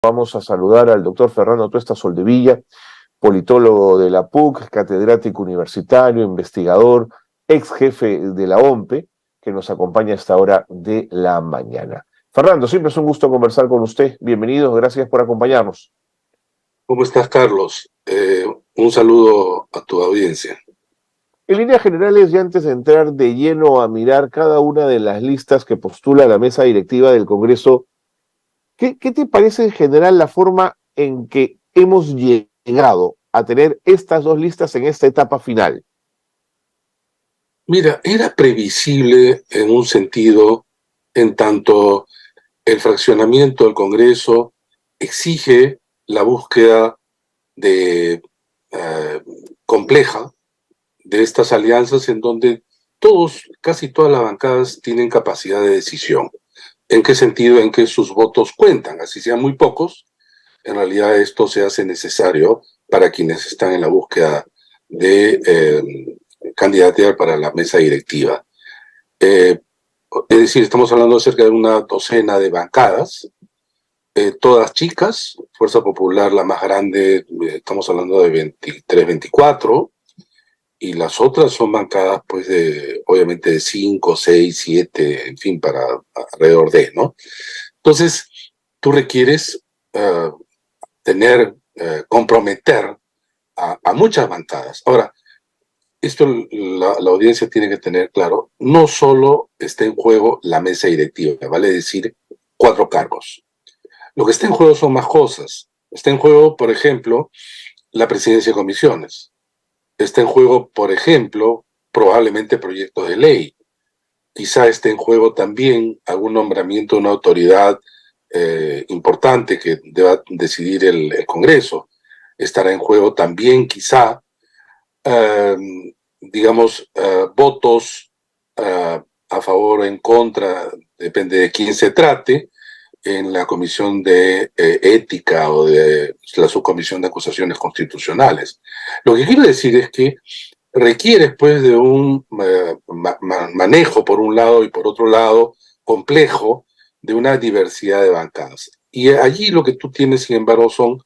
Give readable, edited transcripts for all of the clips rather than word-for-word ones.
Vamos a saludar al doctor Fernando Tuesta Soldevilla, politólogo de la PUC, catedrático universitario, investigador, ex jefe de la OMPE, que nos acompaña a esta hora de la mañana. Fernando, siempre es un gusto conversar con usted. Bienvenidos, gracias por acompañarnos. ¿Cómo estás, Carlos? Un saludo a tu audiencia. En líneas generales, y antes de entrar de lleno a mirar cada una de las listas que postula la mesa directiva del Congreso, ¿qué te parece en general la forma en que hemos llegado a tener estas dos listas en esta etapa final? Mira, era previsible en un sentido, en tanto el fraccionamiento del Congreso exige la búsqueda de compleja de estas alianzas en donde casi todas las bancadas tienen capacidad de decisión. ¿En qué sentido? En que sus votos cuentan, así sean muy pocos. En realidad esto se hace necesario para quienes están en la búsqueda de candidatear para la mesa directiva. Es decir, estamos hablando de cerca de una docena de bancadas, todas chicas. Fuerza Popular, la más grande, estamos hablando de 23, 24, y las otras son bancadas, pues, obviamente de 5, 6, 7, en fin, para alrededor de, ¿no? Entonces, tú requieres comprometer a muchas bancadas. Ahora, esto la audiencia tiene que tener claro, no solo está en juego la mesa directiva, vale decir 4 cargos. Lo que está en juego son más cosas. Está en juego, por ejemplo, la presidencia de comisiones. Está en juego, por ejemplo, probablemente proyectos de ley. Quizá esté en juego también algún nombramiento de una autoridad importante que deba decidir el Congreso. Estará en juego también, quizá, votos a favor o en contra, depende de quién se trate, en la Comisión de Ética o de la Subcomisión de Acusaciones Constitucionales. Lo que quiero decir es que requiere, pues, de un manejo, por un lado, y por otro lado, complejo, de una diversidad de bancadas. Y allí lo que tú tienes, sin embargo, son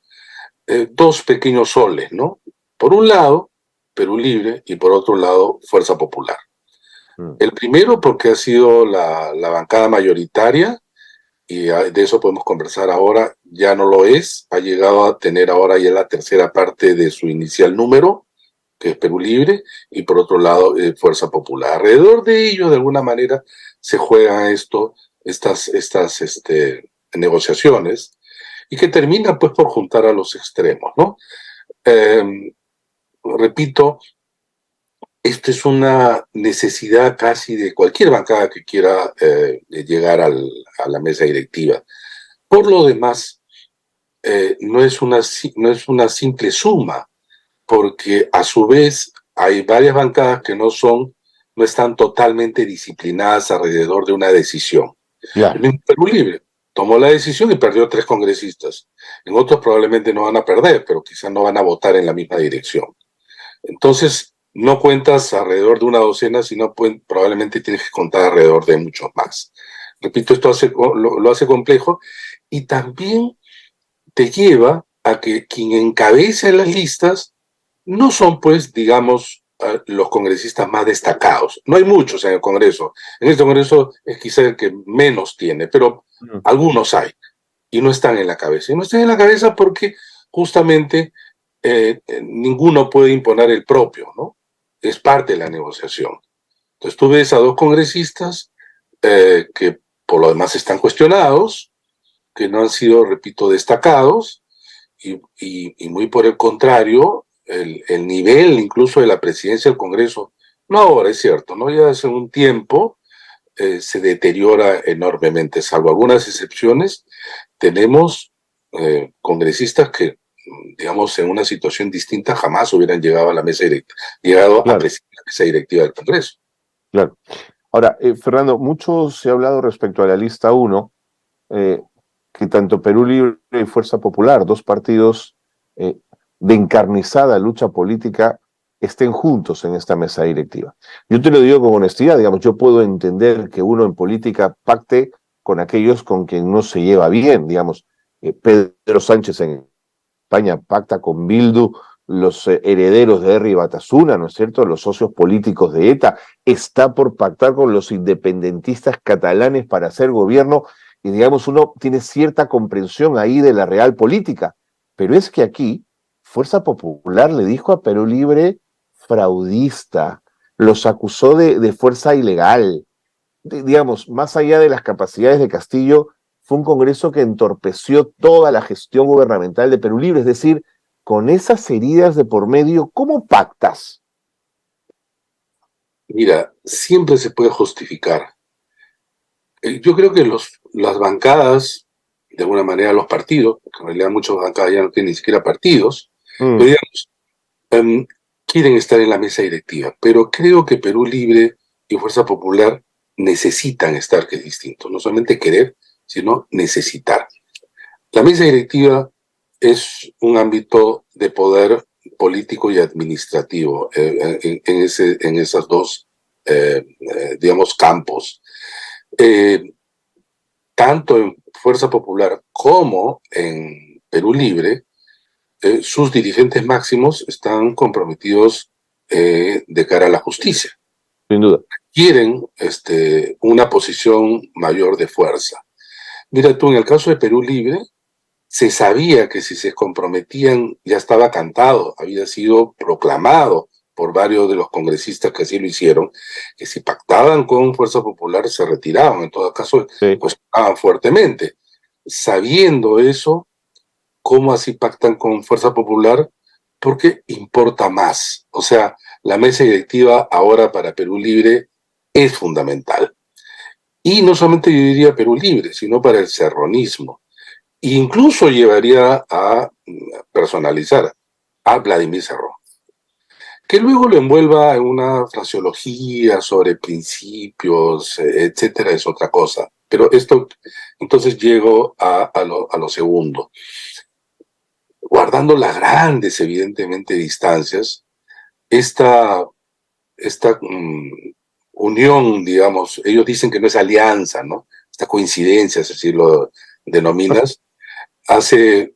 dos pequeños soles, ¿no? Por un lado, Perú Libre, y por otro lado, Fuerza Popular. El primero porque ha sido la bancada mayoritaria, y de eso podemos conversar ahora. Ya no lo es, ha llegado a tener ahora ya la tercera parte de su inicial número, que es Perú Libre, y por otro lado, Fuerza Popular. Alrededor de ellos, de alguna manera, se juegan estas negociaciones, y que terminan, pues, por juntar a los extremos, ¿no? Repito, esto es una necesidad casi de cualquier bancada que quiera llegar a la mesa directiva. Por lo demás, no es una simple suma, porque a su vez hay varias bancadas que no están totalmente disciplinadas alrededor de una decisión. Claro. El mismo Perú Libre tomó la decisión y perdió 3 congresistas. En otros probablemente no van a perder, pero quizás no van a votar en la misma dirección. Entonces, no cuentas alrededor de una docena, sino probablemente tienes que contar alrededor de muchos más. Repito, esto lo hace complejo, y también te lleva a que quien encabeza las listas no son, pues, digamos, los congresistas más destacados. No hay muchos en el Congreso. En este Congreso es quizá el que menos tiene, pero algunos hay, y no están en la cabeza. Y no están en la cabeza porque justamente ninguno puede imponer el propio, ¿no? Es parte de la negociación. Entonces tú ves a 2 congresistas que por lo demás están cuestionados, que no han sido, repito, destacados, y muy por el contrario, el nivel incluso de la presidencia del Congreso, no ahora, es cierto, ¿no? Ya hace un tiempo se deteriora enormemente, salvo algunas excepciones. Tenemos congresistas que, digamos, en una situación distinta jamás hubieran llegado a la mesa Claro. a presidir la mesa directiva del Congreso. Claro. Ahora, Fernando, mucho se ha hablado respecto a la lista 1, que tanto Perú Libre y Fuerza Popular, dos partidos de encarnizada lucha política, estén juntos en esta mesa directiva. Yo te lo digo con honestidad, digamos, yo puedo entender que uno en política pacte con aquellos con quien no se lleva bien, digamos. Pedro Sánchez en España pacta con Bildu, los herederos de Herri Batasuna, ¿no es cierto?, los socios políticos de ETA, está por pactar con los independentistas catalanes para hacer gobierno, y digamos, uno tiene cierta comprensión ahí de la real política, pero es que aquí Fuerza Popular le dijo a Perú Libre fraudista, los acusó de fuerza ilegal. Digamos, más allá de las capacidades de Castillo, fue un Congreso que entorpeció toda la gestión gubernamental de Perú Libre, es decir, con esas heridas de por medio, ¿cómo pactas? Mira, siempre se puede justificar. Yo creo que las bancadas, de alguna manera los partidos, porque en realidad muchas bancadas ya no tienen ni siquiera partidos, pero digamos, quieren estar en la mesa directiva. Pero creo que Perú Libre y Fuerza Popular necesitan estar, que es distinto. No solamente querer, sino necesitar. La mesa directiva es un ámbito de poder político y administrativo en esos dos, digamos, campos. Tanto en Fuerza Popular como en Perú Libre, sus dirigentes máximos están comprometidos de cara a la justicia. Sin duda. Quieren una posición mayor de fuerza. Mira tú, en el caso de Perú Libre, se sabía que si se comprometían, ya estaba cantado, había sido proclamado por varios de los congresistas que así lo hicieron, que si pactaban con Fuerza Popular se retiraban, en todo caso, Sí. cuestionaban fuertemente. Sabiendo eso, ¿cómo así pactan con Fuerza Popular? Porque importa más. O sea, la mesa directiva ahora para Perú Libre es fundamental. Y no solamente yo diría Perú Libre, sino para el serronismo. Incluso llevaría a personalizar a Vladimir Cerrón. Que luego lo envuelva en una fraseología sobre principios, etcétera, es otra cosa. Pero esto, entonces llego a lo segundo. Guardando las grandes, evidentemente, distancias, esta unión, digamos, ellos dicen que no es alianza, ¿no? Esta coincidencia, si lo denominas, hace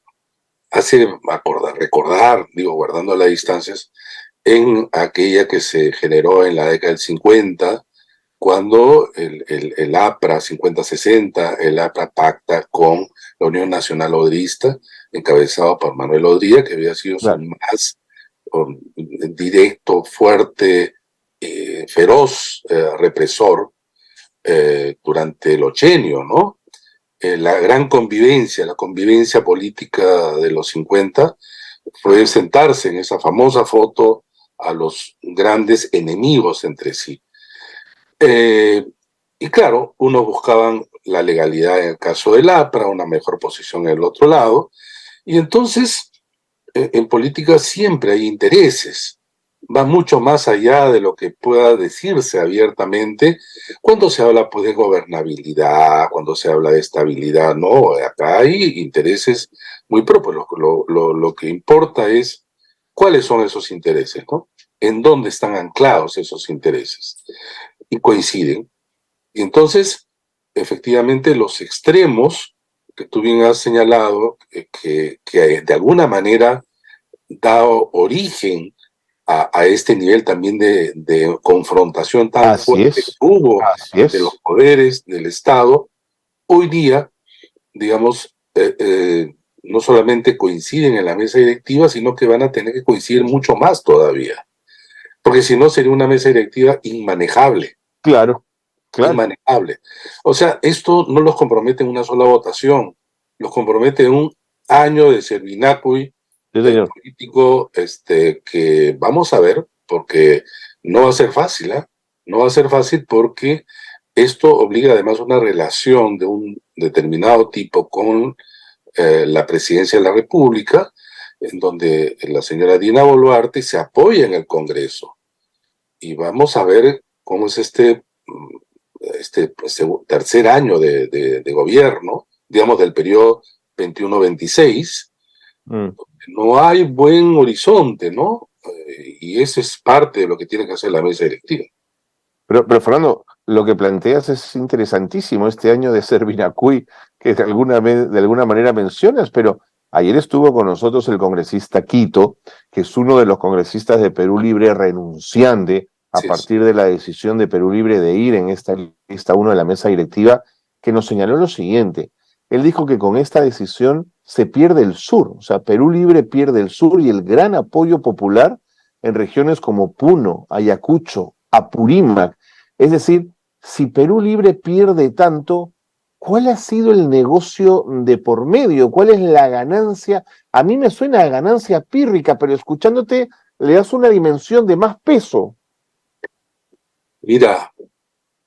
recordar, digo, guardando las distancias, en aquella que se generó en la década del 50, cuando el APRA 50-60, el APRA pacta con la Unión Nacional Odrista, encabezado por Manuel Odría, que había sido su más directo, fuerte, feroz represor durante el ochenio, ¿no? La gran convivencia, la convivencia política de los 50, fue sentarse en esa famosa foto a los grandes enemigos entre sí. Y claro, unos buscaban la legalidad en el caso del APRA, una mejor posición en el otro lado, y entonces en política siempre hay intereses. Va mucho más allá de lo que pueda decirse abiertamente cuando se habla pues, de gobernabilidad, cuando se habla de estabilidad. No, acá hay intereses muy propios. Lo que importa es cuáles son esos intereses, ¿no? En dónde están anclados esos intereses. Y coinciden. Y entonces, efectivamente, los extremos que tú bien has señalado, que de alguna manera da origen a este nivel también de confrontación tan Así fuerte que es. hubo Así ante es. los poderes del Estado, hoy día, digamos, no solamente coinciden en la mesa directiva, sino que van a tener que coincidir mucho más todavía. Porque si no, sería una mesa directiva inmanejable. Claro, claro. Inmanejable. O sea, esto no los compromete en una sola votación, los compromete en un año de Servinacui Sí, señor. político que vamos a ver, porque no va a ser fácil, ¿eh? No va a ser fácil porque esto obliga además a una relación de un determinado tipo con la presidencia de la República, en donde la señora Dina Boluarte se apoya en el Congreso. Y vamos a ver cómo es este tercer año de gobierno, digamos del periodo 21-26, no hay buen horizonte, ¿no? Y eso es parte de lo que tiene que hacer la mesa directiva. Pero Fernando, lo que planteas es interesantísimo. Este año de Servinacuy que de alguna manera mencionas, pero ayer estuvo con nosotros el congresista Quito, que es uno de los congresistas de Perú Libre renunciante a Sí, sí. partir de la decisión de Perú Libre de ir en esta lista 1 de la mesa directiva, que nos señaló lo siguiente. Él dijo que con esta decisión se pierde el sur, o sea, Perú Libre pierde el sur y el gran apoyo popular en regiones como Puno, Ayacucho, Apurímac. Es decir, si Perú Libre pierde tanto, ¿cuál ha sido el negocio de por medio? ¿Cuál es la ganancia? A mí me suena a ganancia pírrica, pero escuchándote le das una dimensión de más peso. Mira,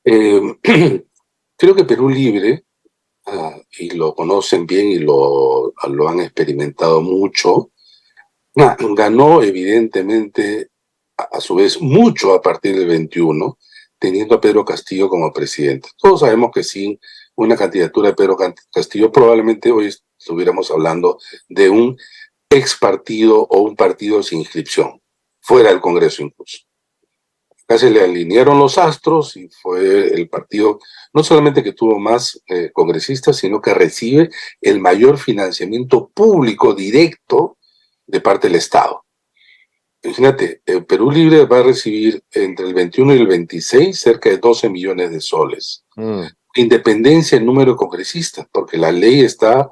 eh, creo que Perú Libre, y lo conocen bien y lo han experimentado mucho, ganó evidentemente, a su vez, mucho a partir del 21, teniendo a Pedro Castillo como presidente. Todos sabemos que sin una candidatura de Pedro Castillo, probablemente hoy estuviéramos hablando de un ex partido o un partido sin inscripción, fuera del Congreso incluso. Acá se le alinearon los astros y fue el partido no solamente que tuvo más congresistas, sino que recibe el mayor financiamiento público directo de parte del Estado. Imagínate, Perú Libre va a recibir entre el 21 y el 26 cerca de 12 millones de soles. Independencia en número de congresistas, porque la ley está,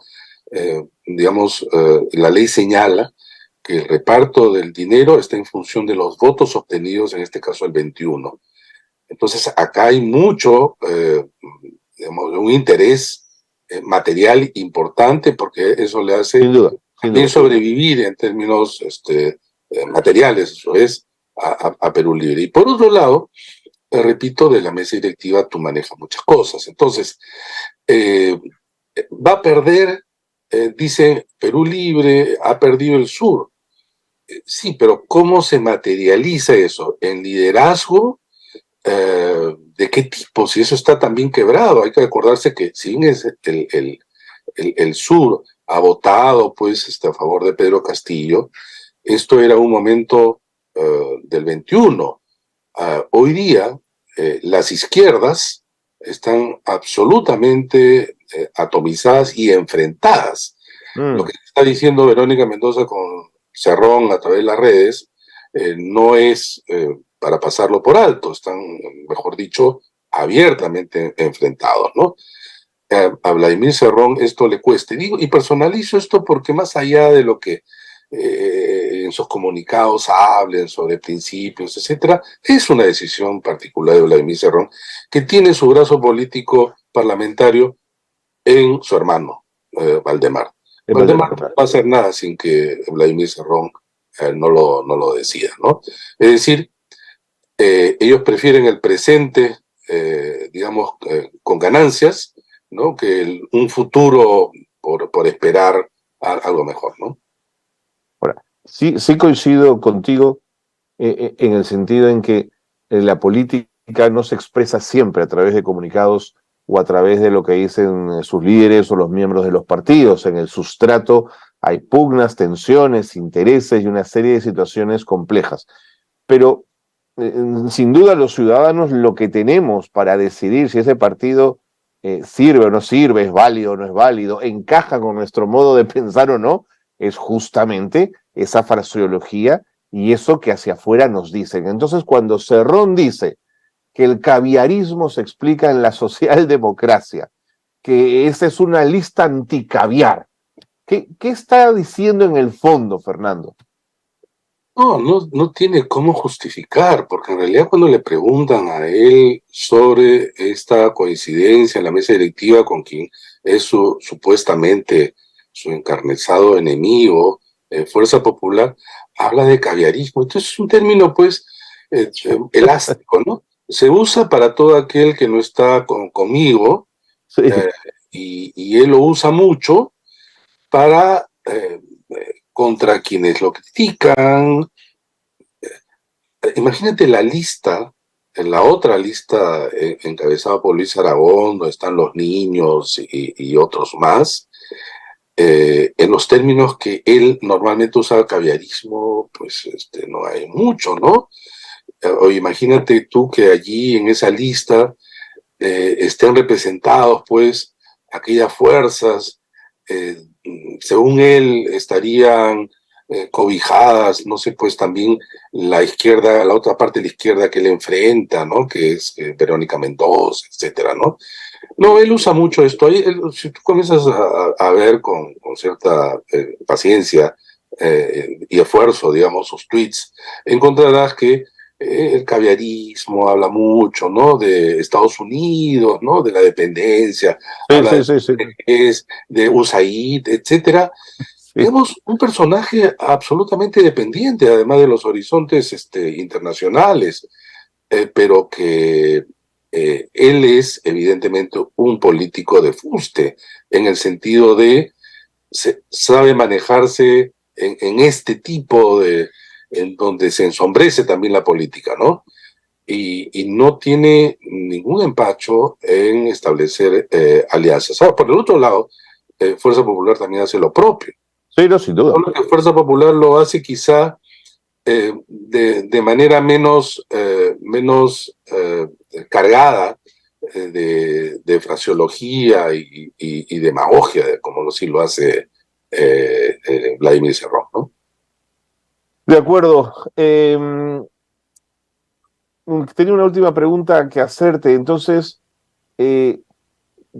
la ley señala que el reparto del dinero está en función de los votos obtenidos, en este caso el 21. Entonces, acá hay mucho, un interés material importante, porque eso le hace Sin duda, sin también duda. sobrevivir en términos materiales, eso es, a Perú Libre. Y por otro lado, repito, de la mesa directiva tú manejas muchas cosas. Entonces, va a perder, dice Perú Libre, ha perdido el sur. Sí, pero ¿cómo se materializa eso? ¿En liderazgo? ¿De qué tipo? Si eso está también quebrado, hay que acordarse que si bien es el sur ha votado pues a favor de Pedro Castillo, esto era un momento del 21. Hoy día las izquierdas están absolutamente atomizadas y enfrentadas. Lo que está diciendo Verónica Mendoza con Cerrón a través de las redes no es para pasarlo por alto, están, mejor dicho, abiertamente enfrentados, ¿no? A Vladimir Cerrón esto le cuesta. Y personalizo esto porque más allá de lo que en sus comunicados hablen sobre principios, etcétera, es una decisión particular de Vladimir Cerrón, que tiene su brazo político parlamentario en su hermano, Valdemar. Valdemar no va a hacer nada sin que Vladimir Cerrón no lo decida, ¿no? Es decir, ellos prefieren el presente, digamos, con ganancias, ¿no? Que un futuro por esperar algo mejor, ¿no? Ahora, sí, sí coincido contigo en el sentido en que la política no se expresa siempre a través de comunicados o a través de lo que dicen sus líderes o los miembros de los partidos. En el sustrato hay pugnas, tensiones, intereses y una serie de situaciones complejas. Pero sin duda los ciudadanos lo que tenemos para decidir si ese partido sirve o no sirve, es válido o no es válido, encaja con nuestro modo de pensar o no, es justamente esa fraseología y eso que hacia afuera nos dicen. Entonces, cuando Cerrón dice que el caviarismo se explica en la socialdemocracia, que esa es una lista anticaviar, ¿qué está diciendo en el fondo, Fernando? No tiene cómo justificar, porque en realidad cuando le preguntan a él sobre esta coincidencia en la mesa directiva con quien es supuestamente su encarnizado enemigo, Fuerza Popular, habla de caviarismo. Entonces es un término pues elástico, ¿no? Se usa para todo aquel que no está conmigo, Sí. y él lo usa mucho para contra quienes lo critican. Imagínate la lista, en la otra lista encabezada por Luis Aragón, donde están los niños y otros más, en los términos que él normalmente usa, caviarismo, pues no hay mucho, ¿no? O imagínate tú que allí en esa lista estén representados, pues, aquellas fuerzas, según él, estarían cobijadas, no sé, pues también la izquierda, la otra parte de la izquierda que le enfrenta, ¿no? Que es Verónica Mendoza, etcétera, ¿no? No, él usa mucho esto. Si tú comienzas a ver con cierta paciencia y esfuerzo, digamos, sus tweets, encontrarás que el caviarismo habla mucho, ¿no? De Estados Unidos, ¿no? De la dependencia, Sí, habla sí, sí, sí. de USAID, etcétera. Sí. Vemos un personaje absolutamente dependiente, además de los horizontes internacionales, pero que él es evidentemente un político de fuste, en el sentido de sabe manejarse en este tipo de, en donde se ensombrece también la política, ¿no? Y no tiene ningún empacho en establecer alianzas. Ahora, por el otro lado, Fuerza Popular también hace lo propio. Sí, no, sin duda. Solo que Fuerza Popular lo hace quizá de manera menos cargada fraseología y demagogia, como sí lo hace Vladimir Cerrón, ¿no? De acuerdo. Tenía una última pregunta que hacerte. Entonces, eh,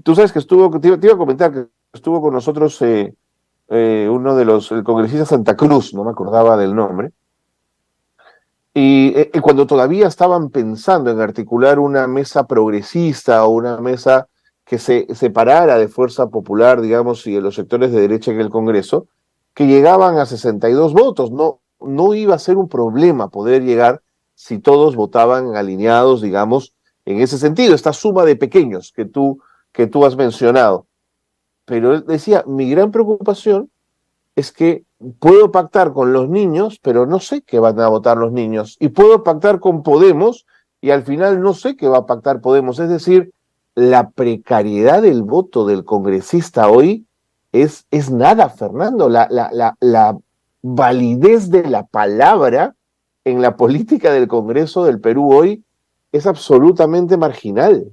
tú sabes que te iba a comentar que estuvo con nosotros uno de el congresista Santa Cruz, no me acordaba del nombre, y cuando todavía estaban pensando en articular una mesa progresista o una mesa que se separara de Fuerza Popular, digamos, y de los sectores de derecha en el Congreso, que llegaban a 62 votos. No iba a ser un problema poder llegar si todos votaban alineados, digamos, en ese sentido, esta suma de pequeños que tú has mencionado. Pero él decía, mi gran preocupación es que puedo pactar con los niños, pero no sé qué van a votar los niños. Y puedo pactar con Podemos y al final no sé qué va a pactar Podemos. Es decir, la precariedad del voto del congresista hoy es nada, Fernando. La validez de la palabra en la política del Congreso del Perú hoy es absolutamente marginal.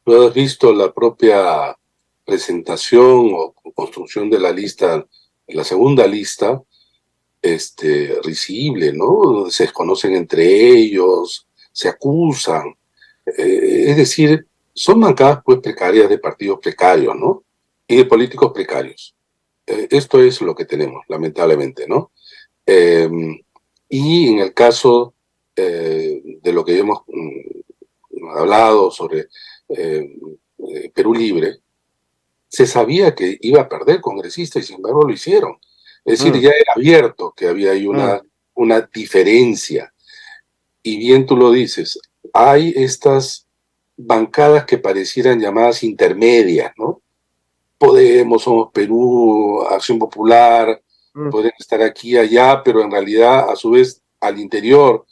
¿Tú has visto la propia presentación o construcción de la lista, la segunda lista, risible, ¿no? Se desconocen entre ellos, se acusan. Es decir, son bancadas pues precarias de partidos precarios, ¿no? Y de políticos precarios. Esto es lo que tenemos, lamentablemente, ¿no? Eh, y en el caso de lo que hemos hablado sobre eh, Perú Libre, se sabía que iba a perder congresistas y sin embargo lo hicieron. Es decir, Mm, ya era abierto que había ahí mm, una diferencia. Y bien tú lo dices, hay estas bancadas que parecieran llamadas intermedias, ¿no? Podemos, Somos Perú, Acción Popular, mm. pueden estar aquí y allá, pero en realidad, a su vez, al interior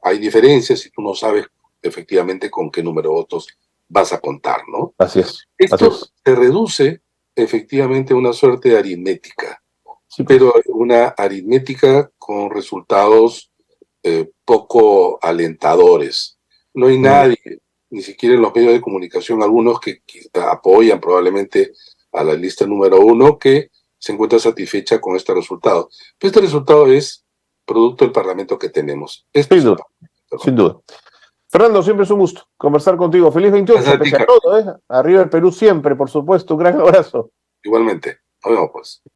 hay diferencias y tú no sabes efectivamente con qué número de votos vas a contar, ¿no? Así es, así Esto es. se reduce efectivamente a una suerte de aritmética, Sí, pues. pero una aritmética con resultados poco alentadores. No hay Mm. nadie, ni siquiera en los medios de comunicación, algunos que apoyan probablemente a la lista número uno, que se encuentra satisfecha con este resultado. Pero este resultado es producto del Parlamento que tenemos. Esto Sin es el duda, Parlamento, sin ¿no? duda. Fernando, siempre es un gusto conversar contigo. Feliz 28, Gracias a ti, pese a Carlos. todo, ¿eh? Arriba el Perú siempre, por supuesto. Un gran abrazo. Igualmente. Nos vemos, pues.